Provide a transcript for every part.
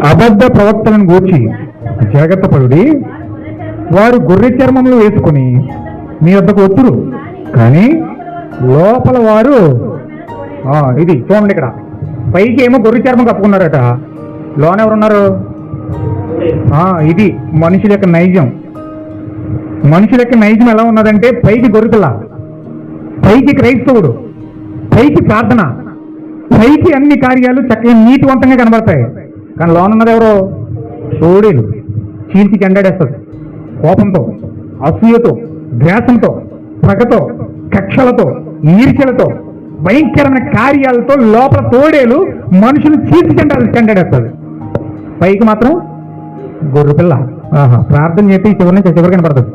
అబద్ధ ప్రవక్తలను గూర్చి జాగ్రత్త పడుడి. వారు గొర్రె చర్మములు వేసుకుని మీ వద్దకు వస్తురు, కానీ లోపల వారు ఇది చూడండి, ఇక్కడ పైకి ఏమో గొర్రె చర్మం కప్పుకున్నారట, లోన ఎవరున్నారు? ఇది మనుషుల యొక్క నైజం. మనుషుల యొక్క నైజం ఎలా ఉన్నదంటే, పైకి గొర్రెపిల్ల, పైకి క్రైస్తవుడు, పైకి ప్రార్థన, పైకి అన్ని కార్యాలు చక్కగా నీతివంతంగా కనబడతాయి, కానీ లోన ఉన్నది ఎవరో? సోడీలు, చీల్చి చెండాడేస్తుంది, కోపంతో, అసూయతో, ద్వేషంతో, పగతో, కక్షలతో, ఈర్ష్యలతో, భయంకరమైన కార్యాలతో లోపల తోడేలు మనుషులు చీల్చి చెండాడేస్తుంది. పైకి మాత్రం గొర్రెపిల్ల. ప్రార్థన చేస్తే చివరి నుంచి చివరికి కనపడుతుంది.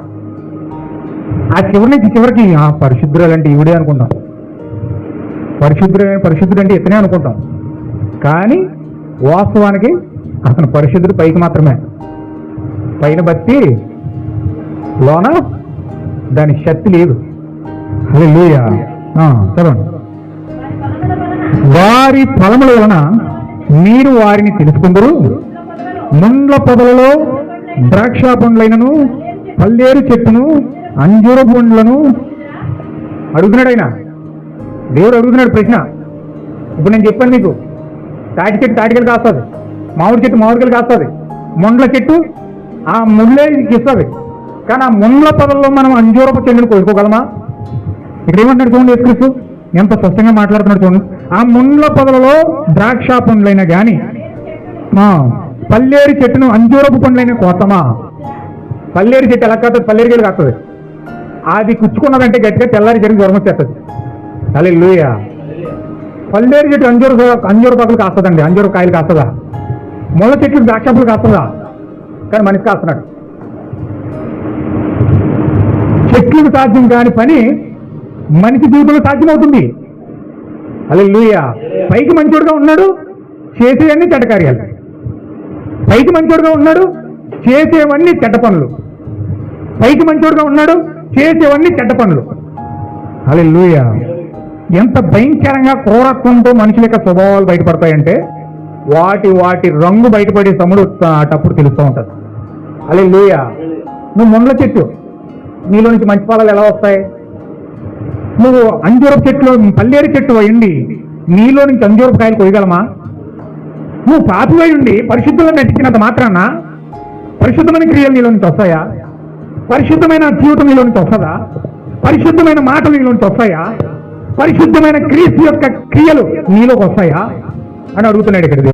ఆ చివరి నుంచి చివరికి పరిశుద్ధురాలు అంటే ఈవిడే అనుకుంటాం, పరిశుద్ధుడు అంటే ఇతనే అనుకుంటాం, కానీ వాస్తవానికి అతను పరిశుద్ధుడు పైకి మాత్రమే. పైన బట్టి లోన దాని శక్తి లేదు. హల్లెలూయా. చదవండి. వారి ఫలముల వలన మీరు వారిని తెలుసుకుందరు. ముండ్ల పొదలలో ద్రాక్ష పండ్లైనను, పల్లేరు చెట్టును, అంజూర పండ్లను అడుగుతున్నాడు ఆయన. దేవుడు అడుగుతున్నాడు ప్రశ్న. ఇప్పుడు నేను చెప్పాను మీకు, తాటి చెట్టు తాటికలు కాస్తుంది, మామిడి చెట్టు మామిడికాయలు కాస్తుంది, ముండ్ల చెట్టు ఆ ముళ్ళే ఇస్తుంది, కానీ ఆ ముండ్ల పొదల్లో మనం అంజూరపు చెట్టును కోసుకోగలమా? ఇక్కడ ఏమంటున్నాడు చూడండి, యేసుక్రీస్తు ఎంత స్పష్టంగా మాట్లాడుతున్నాడు చూడండి. ఆ ముండ్ల పొదలలో ద్రాక్ష పండ్లైనా కానీ, పల్లేరు చెట్టును అంజూరపు పండ్లైన కోసమా? పల్లేరు చెట్టు ఎలా కాస్తుంది? పల్లేరుకాయలు కాస్తుంది. అది కుచ్చుకున్నదంటే గట్టిగా తెల్లారి జరిగి జ్వరం వచ్చేస్తుంది. హల్లెలూయా. పల్లేరు చెట్టు అంజూర పక్కలు కాస్తుందండి, అంజూర కాయలు కాస్తుందా? ముళ్ళ చెట్లు ద్రాక్షపులు కాస్తుందా? కానీ మనిషి కాస్తున్నాడు. చెట్లకు సాధ్యం కాని పని మనిషి జీవితంలో సాధ్యమవుతుంది. హల్లెలూయా. పైకి మంచోడుగా ఉన్నాడు, చేసేవన్నీ చెడ్డ కార్యాలు. పైకి మంచోడుగా ఉన్నాడు, చేసేవన్నీ చెడ్డ పనులు. పైకి మంచోడుగా ఉన్నాడు, చేసేవన్నీ చెడ్డ పనులు. హల్లెలూయా. ఎంత భయంకరంగా క్రూరత్వంతో మనుషుల యొక్క స్వభావాలు బయటపడతాయంటే వాటి రంగు బయటపడే సముడు అటప్పుడు తెలుస్తూ ఉంటుంది. హల్లెలూయా. నువ్వు ముండ్ల చెట్టు, నీలో నుంచి మంచి ఫలాలు ఎలా వస్తాయి? నువ్వు అంజూరపు చెట్లు, పల్లేరు చెట్టు అయ్యండి, నీలో నుంచి అంజూరపు కాయలు కొయ్యగలమా? నువ్వు పాపివై ఉండి పరిశుద్ధులను నటించినంత మాత్రాన పరిశుద్ధమైన క్రియలు నీలో నుంచి వస్తాయా? పరిశుద్ధమైన జీవితం నీలో నుంచి వస్తుందా? పరిశుద్ధమైన మాటలు నీలో నుంచి వస్తాయా? పరిశుద్ధమైన క్రీస్తు యొక్క క్రియలు నీలోకి వస్తాయా అని అడుగుతున్నాడు ఇక్కడ.